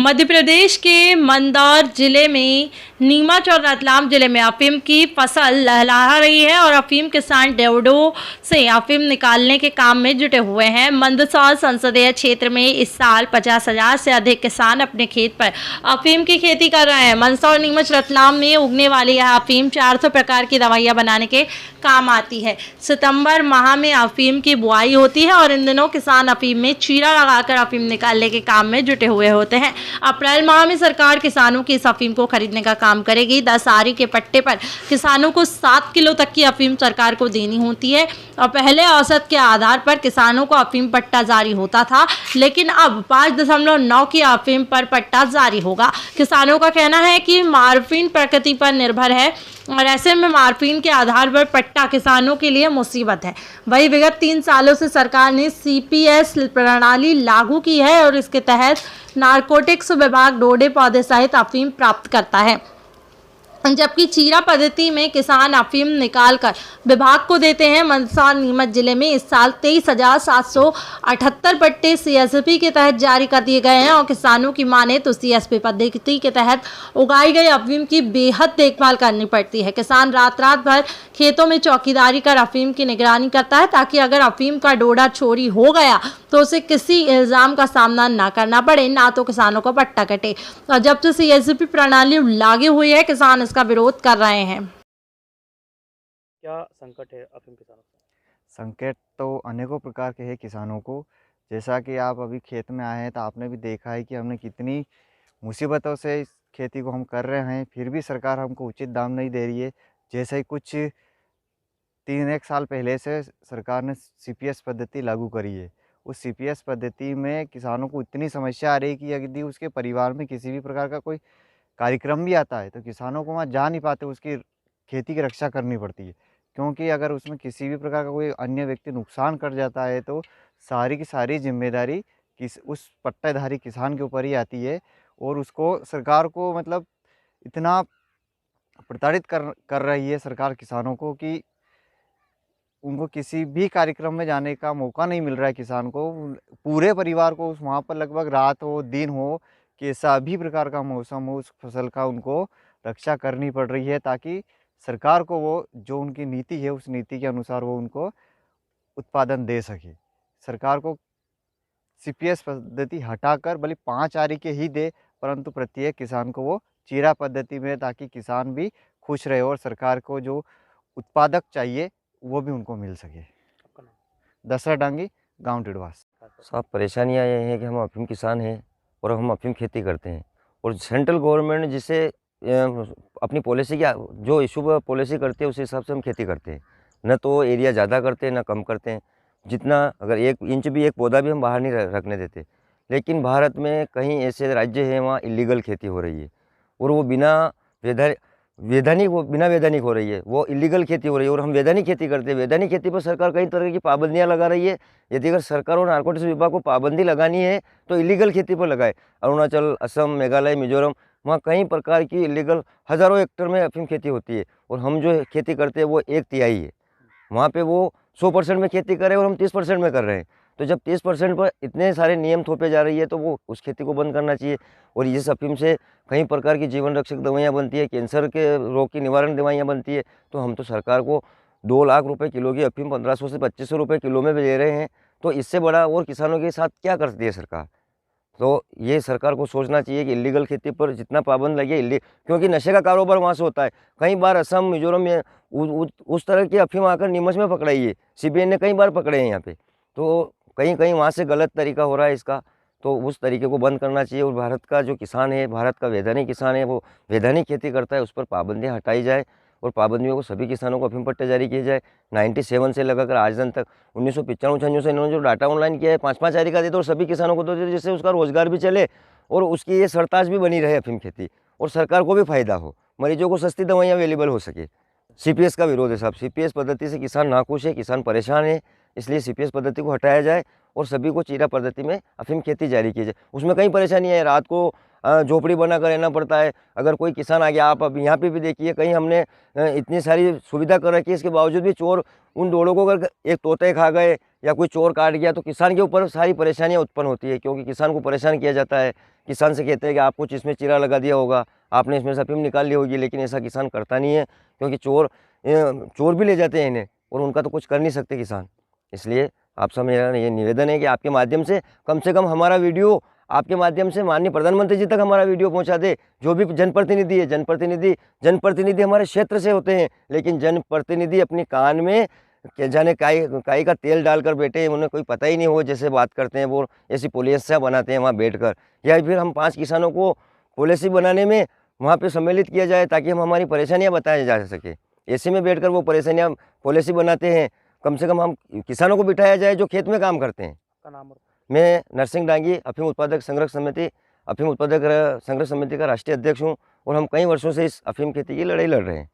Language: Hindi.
मध्य प्रदेश के मंदसौर जिले में नीमच और रतलाम जिले में अफीम की फसल लहलहा रही है और अफीम किसान डेवढों से अफीम निकालने के काम में जुटे हुए हैं। मंदसौर संसदीय क्षेत्र में इस साल 50,000 से अधिक किसान अपने खेत पर अफीम की खेती कर रहे हैं। मंदसौर नीमच रतलाम में उगने वाली यह अफीम 400 प्रकार की दवाइयाँ बनाने के काम आती है। सितंबर माह में अफीम की बुआई होती है और इन दिनों किसान अफीम में चीरा लगाकर अफीम निकालने के काम में जुटे हुए होते हैं। अप्रैल माह में सरकार किसानों की इस अफीम को खरीदने का काम करेगी। 10 आरी के पट्टे पर किसानों को 7 किलो तक की अफीम सरकार को देनी होती है और पहले औसत के आधार पर किसानों को अफीम पट्टा जारी होता था, लेकिन अब 5.9 की अफीम पर पट्टा जारी होगा। किसानों का कहना है कि मार्फिन प्रकृति पर निर्भर है और ऐसे में मार्फिन के आधार पर पट्टा किसानों के लिए मुसीबत है। वही विगत 3 सालों से सरकार ने CPS प्रणाली लागू की है और इसके तहत नारकोटिक्स विभाग डोडे पौधे सहित अफीम प्राप्त करता है, जबकि चीरा पद्धति में किसान अफीम निकालकर विभाग को देते हैं। मंदसौर नीमच जिले में इस साल 23,778 पट्टे CSP के तहत जारी कर दिए गए हैं और किसानों की माने तो CSP पद्धति के तहत उगाई गई अफीम की बेहद देखभाल करनी पड़ती है। किसान रात भर खेतों में चौकीदारी कर अफीम की निगरानी करता है ताकि अगर अफीम का डोडा चोरी हो गया तो उसे किसी इल्जाम का सामना ना करना पड़े, ना तो किसानों को पट्टा कटे। और जब से CSP प्रणाली लागू हुई है, किसान इसका विरोध कर रहे हैं। क्या संकट है अफीम किसानों को? संकट तो अनेकों प्रकार के हैं किसानों को। जैसा कि आप अभी खेत में आए हैं तो आपने भी देखा है कि हमने कितनी मुसीबतों से इस खेती को हम कर रहे हैं, फिर भी सरकार हमको उचित दाम नहीं दे रही है। जैसे ही कुछ 3-1 साल पहले से सरकार ने CPS पद्धति लागू करी है। उस CPS पद्धति में किसानों को इतनी समस्या आ रही है कि यदि उसके परिवार में किसी भी प्रकार का कोई कार्यक्रम भी आता है तो किसानों को वहाँ जा नहीं पाते, उसकी खेती की रक्षा करनी पड़ती है। क्योंकि अगर उसमें किसी भी प्रकार का कोई अन्य व्यक्ति नुकसान कर जाता है तो सारी की सारी जिम्मेदारी उस पट्टेधारी किसान के ऊपर ही आती है और उसको सरकार को मतलब इतना प्रताड़ित कर रही है सरकार किसानों को कि उनको किसी भी कार्यक्रम में जाने का मौका नहीं मिल रहा है। किसान को पूरे परिवार को उस वहाँ पर लगभग रात हो दिन हो कैसा भी प्रकार का मौसम हो, उस फसल का उनको रक्षा करनी पड़ रही है ताकि सरकार को वो जो उनकी नीति है उस नीति के अनुसार वो उनको उत्पादन दे सके। सरकार को CPS पद्धति हटाकर भले 5 आरी के ही दे, परंतु प्रत्येक किसान को वो चीरा पद्धति में, ताकि किसान भी खुश रहे और सरकार को जो उत्पादक चाहिए वो भी उनको मिल सके। दशरथ डांगी, गाँव टिडवास। साहब परेशानियाँ ये हैं कि हम अफीम किसान हैं और हम अफीम खेती करते हैं और सेंट्रल गवर्नमेंट जिससे अपनी पॉलिसी की जो इशू पॉलिसी करती है उस हिसाब से हम खेती करते हैं। न तो एरिया ज़्यादा करते हैं न कम करते हैं। जितना अगर 1 इंच भी एक पौधा भी हम बाहर नहीं रखने देते। लेकिन भारत में कहीं ऐसे राज्य हैं वहाँ इलीगल खेती हो रही है और वो बिना वैधानिक हो रही है, वो इलीगल खेती हो रही है और हम वैधानिक खेती करते हैं। वैधानिक खेती पर सरकार कई तरह की पाबंदियां लगा रही है। यदि अगर सरकार और नारकोटिक्स विभाग को पाबंदी लगानी है तो इलीगल खेती पर लगाए। अरुणाचल, असम, मेघालय, मिजोरम, वहाँ कई प्रकार की इलीगल हज़ारों हेक्टेयर में अफीम खेती होती है और हम जो खेती करते हैं वो 1/3 है। वहाँ पर वो 100% में खेती करें और हम 30% में कर रहे हैं। तो जब 30% पर इतने सारे नियम थोपे जा रही है तो वो उस खेती को बंद करना चाहिए। और इस अफीम से कई प्रकार की जीवन रक्षक दवाइयाँ बनती है, कैंसर के रोग की निवारण दवाइयाँ बनती है। तो हम तो सरकार को 2 लाख रुपए किलो की अफीम 1500 से 2500 रुपये किलो में दे रहे हैं। तो इससे बड़ा और किसानों के साथ क्या करती है सरकार? तो ये सरकार को सोचना चाहिए कि इलीगल खेती पर जितना पाबंद लगे, क्योंकि नशे का कारोबार वहाँ से होता है। कई बार असम, मिजोरम में उस तरह की अफीम आकर नीमच में पकड़ाई है। CBI ने कई बार पकड़े हैं यहाँ पे। तो कहीं वहाँ से गलत तरीका हो रहा है इसका, तो उस तरीके को बंद करना चाहिए। और भारत का जो किसान है, भारत का वैधानिक किसान है, वो वैधानिक खेती करता है, उस पर पाबंदियाँ हटाई जाए और पाबंदियों को सभी किसानों को अफीम पट्टे जारी किए जाए। 97 से लगाकर आज दिन तक 1995-96 से इन्होंने जो डाटा ऑनलाइन किया है 5-5 आरी का देते और सभी किसानों को तो जिससे उसका रोजगार भी चले और उसकी ये सरताज भी बनी रहे अफीम खेती और सरकार को भी फायदा हो, मरीजों को सस्ती दवाइयाँ अवेलेबल हो सके। CPS का विरोध है साहब। CPS पद्धति से किसान नाखुश है, किसान परेशान है, इसलिए CPS पद्धति को हटाया जाए और सभी को चीरा पद्धति में अफीम खेती जारी की जाए। उसमें कई परेशानियाँ हैं, रात को झोपड़ी बनाकर रहना पड़ता है। अगर कोई किसान आ गया, आप अब यहाँ पे भी देखिए कहीं हमने इतनी सारी सुविधा कर रखी है, इसके बावजूद भी चोर उन डोड़ों को अगर एक तोते खा गए या कोई चोर काट गया तो किसान के ऊपर सारी परेशानियां उत्पन्न होती है, क्योंकि किसान को परेशान किया जाता है। किसान से कहते हैं कि आप कुछ इसमें चीरा लगा दिया होगा, आपने इसमें से अफीम निकाल ली होगी, लेकिन ऐसा किसान करता नहीं है, क्योंकि चोर भी ले जाते हैं इन्हें और उनका तो कुछ कर नहीं सकते किसान। इसलिए आपसे मेरा ये निवेदन है कि आपके माध्यम से कम हमारा वीडियो आपके माध्यम से माननीय प्रधानमंत्री जी तक हमारा वीडियो पहुंचा दे। जो भी जनप्रतिनिधि है, जनप्रतिनिधि हमारे क्षेत्र से होते हैं, लेकिन जनप्रतिनिधि अपने कान में क्या जाने काई का तेल डालकर बैठे, उन्हें कोई पता ही नहीं हो, जैसे बात करते हैं वो ऐसी पॉलिसियाँ बनाते हैं वहाँ बैठकर, या फिर हम 5 किसानों को पॉलिसी बनाने में वहाँ पे सम्मिलित किया जाए ताकि हम हमारी परेशानियाँ बताया जा सके। ऐसे में बैठकर वो परेशानियाँ पॉलिसी बनाते हैं। कम से कम हम किसानों को बिठाया जाए जो खेत में काम करते हैं। आपका नाम और मैं नरसिंह डांगी अफीम उत्पादक संग्रह समिति का राष्ट्रीय अध्यक्ष हूँ और हम कई वर्षों से इस अफीम खेती की लड़ाई लड़ रहे हैं।